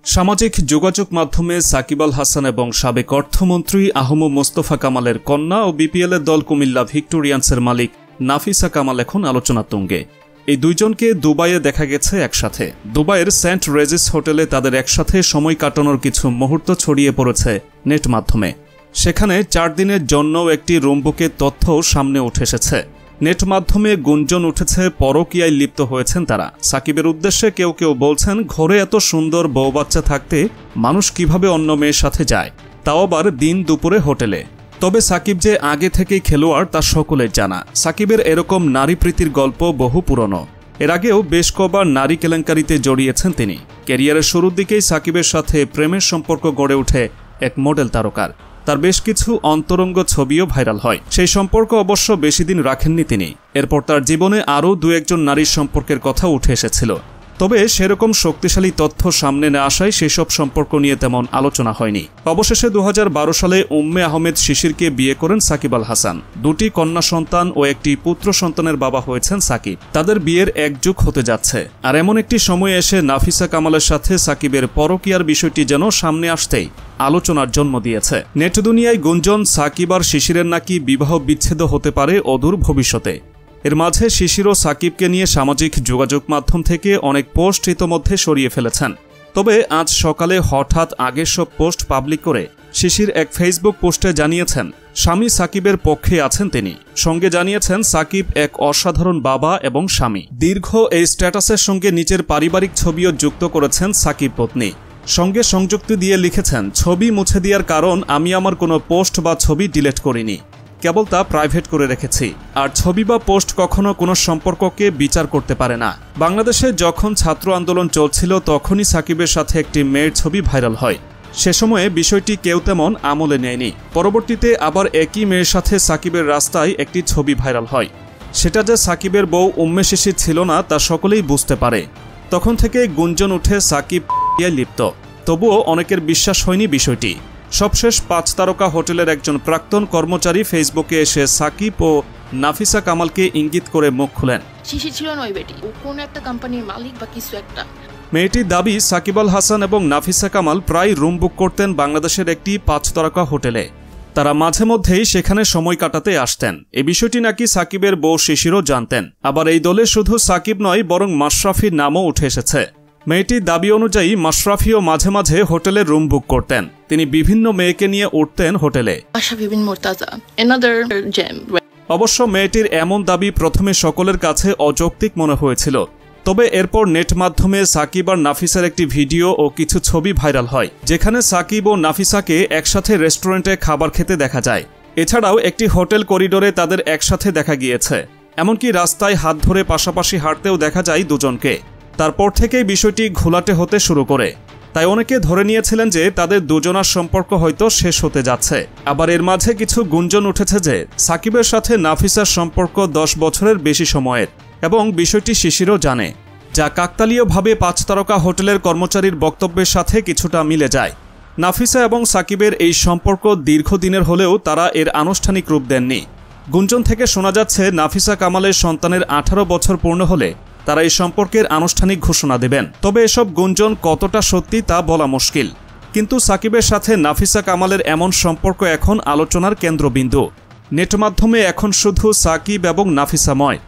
সামাজিক যোগাযোগ মাধ্যমে সাকিব আল হাসান এবং সাবেক অর্থমন্ত্রী আহম মোস্তফা কামালের কন্যা ও বিপিএলের দল কুমিল্লা ভিক্টোরিয়ান্সের মালিক নাফিসা কামাল এখন আলোচনা তুঙ্গে। এই দুইজনকে দুবাইয়ে দেখা গেছে একসাথে। দুবাইয়ের সেন্ট রেজিস হোটেলে তাদের একসাথে সময় কাটানোর কিছু মুহূর্ত ছড়িয়ে পড়েছে নেট মাধ্যমে। সেখানে 4 দিনের জন্য একটি রুম বুকের তথ্যও সামনে উঠে এসেছে। নেট মাধ্যমে গুঞ্জন উঠেছে পরকীয়ায় লিপ্ত হয়েছেন তারা। সাকিবের উদ্দেশ্যে কেউ কেউ বলছেন, ঘরে এত সুন্দর বউ বাচ্চা থাকতে মানুষ কিভাবে অন্য মেয়ের সাথে যায়, তাও আবার দিন দুপুরে হোটেলে। তবে সাকিব যে আগে থেকেই খেলোয়াড় তা সকলের জানা। সাকিবের এরকম নারী প্রীতির গল্প বহু পুরনো। এর আগেও বেশ কবার নারী কেলেঙ্কারিতে জড়িয়েছেন তিনি। ক্যারিয়ারের শুরুর দিকেই সাকিবের সাথে প্রেমের সম্পর্ক গড়ে ওঠে এক মডেল তারকার। তার বেশ কিছু অন্তরঙ্গ ছবিও ভাইরাল হয়। সেই সম্পর্ক অবশ্য বেশি দিন রাখেননি তিনি। এরপর তার জীবনে আরও 2-1 নারীর সম্পর্কের কথা উঠে এসেছিল। তবে সেরকম শক্তিশালী তথ্য সামনে না আসায় সেসব সম্পর্ক নিয়ে তেমন আলোচনা হয়নি। অবশেষে 2012 সালে উম্মে আহমেদ শিশিরকে বিয়ে করেন সাকিব আল হাসান। 2টি কন্যা সন্তান ও একটি পুত্র সন্তানের বাবা হয়েছেন সাকিব। তাদের বিয়ের 1 যুগ হতে যাচ্ছে। আর এমন একটি সময় এসে নাফিসা কামালের সাথে সাকিবের পরকীয়ার বিষয়টি যেন সামনে আসতেই আলোচনার জন্ম দিয়েছে। নেট দুনিয়ায় গুঞ্জন সাকিব আর শিশিরের নাকি বিবাহ বিচ্ছেদ হতে পারে অদূর ভবিষ্যতে। এর মাঝে শিশির ও সাকিবকে নিয়ে সামাজিক যোগাযোগ মাধ্যম থেকে অনেক পোস্ট ইতোমধ্যে সরিয়ে ফেলেছেন। তবে আজ সকালে হঠাৎ আগের সব পোস্ট পাবলিক করে শিশির এক ফেসবুক পোস্টে জানিয়েছেন স্বামী সাকিবের পক্ষে আছেন তিনি। সঙ্গে জানিয়েছেন সাকিব এক অসাধারণ বাবা এবং স্বামী। দীর্ঘ এই স্ট্যাটাসের সঙ্গে নিচের পারিবারিক ছবিও যুক্ত করেছেন সাকিব পত্নী। সঙ্গে সংযুক্তি দিয়ে লিখেছেন, ছবি মুছে দেওয়ার কারণ আমি আমার কোনো পোস্ট বা ছবি ডিলিট করিনি, কেবল তা প্রাইভেট করে রেখেছি। আর ছবি বা পোস্ট কখনো কোনো সম্পর্ককে বিচার করতে পারে না। বাংলাদেশে যখন ছাত্র আন্দোলন চলছিল তখনই সাকিবের সাথে একটি মেয়ের ছবি ভাইরাল হয়। সে সময়ে বিষয়টি কেউ তেমন আমলে নেয়নি। পরবর্তীতে আবার একই মেয়ের সাথে সাকিবের রাস্তায় একটি ছবি ভাইরাল হয়। সেটা যে সাকিবের বউ উম্মে শিশির ছিল না তা সকলেই বুঝতে পারে। তখন থেকে গুঞ্জন উঠে সাকিব লিপ্ত। তবুও অনেকের বিশ্বাস হয়নি বিষয়টি। সবশেষ 5 তারকা হোটেলের একজন প্রাক্তন কর্মচারী ফেসবুকে এসে সাকিব ও নাফিসা কামালকে ইঙ্গিত করে মুখ খুলেন। শিশির ছিল নয় বেটি, ও কোন একটা কোম্পানির মালিক বা কিছু একটা। মেয়েটির দাবি, সাকিব আল হাসান এবং নাফিসা কামাল প্রায় রুম বুক করতেন বাংলাদেশের একটি 5 তারকা হোটেলে। তারা মাঝে মধ্যেই সেখানে সময় কাটাতে আসতেন। এই বিষয়টি নাকি সাকিবের বউ শিশিরও জানতেন। আবার এই দলে শুধু সাকিব নয়, বরং মাশরাফির নামও উঠে এসেছে। মেয়েটির দাবি অনুযায়ী মাশরাফিও মাঝে মাঝে হোটেলে রুম বুক করতেন। তিনি বিভিন্ন মেয়েকে নিয়ে উঠতেন হোটেলে। অবশ্য মেয়েটির এমন দাবি প্রথমে সকলের কাছে অযৌক্তিক মনে হয়েছিল। তবে এরপর নেট মাধ্যমে সাকিব আর নাফিসার একটি ভিডিও ও কিছু ছবি ভাইরাল হয়, যেখানে সাকিব ও নাফিসাকে একসাথে রেস্টুরেন্টে খাবার খেতে দেখা যায়। এছাড়াও একটি হোটেল করিডোরে তাদের একসাথে দেখা গিয়েছে। এমনকি রাস্তায় হাত ধরে পাশাপাশি হাঁটতেও দেখা যায় দুজনকে। তারপর থেকেই বিষয়টি ঘোলাটে হতে শুরু করে। তাই অনেকে ধরে নিয়েছিলেন যে তাদের দুজনার সম্পর্ক হয়তো শেষ হতে যাচ্ছে। আবার এর মাঝে কিছু গুঞ্জন উঠেছে যে সাকিবের সাথে নাফিসার সম্পর্ক 10 বছরের বেশি সময়ের, এবং বিষয়টি শিশিরও জানে, যা কাকতালীয়ভাবে 5 তারকা হোটেলের কর্মচারীর বক্তব্যের সাথে কিছুটা মিলে যায়। নাফিসা এবং সাকিবের এই সম্পর্ক দীর্ঘদিনের হলেও তারা এর আনুষ্ঠানিক রূপ দেননি। গুঞ্জন থেকে শোনা যাচ্ছে নাফিসা কামালের সন্তানের 18 বছর পূর্ণ হলে তারা এই সম্পর্কের আনুষ্ঠানিক ঘোষণা দেবেন। তবে এসব গুঞ্জন কতটা সত্যি তা বলা মুশকিল। কিন্তু সাকিবের সাথে নাফিসা কামালের এমন সম্পর্ক এখন আলোচনার কেন্দ্রবিন্দু। নেট মাধ্যমে এখন শুধু সাকিব এবং নাফিসাময়।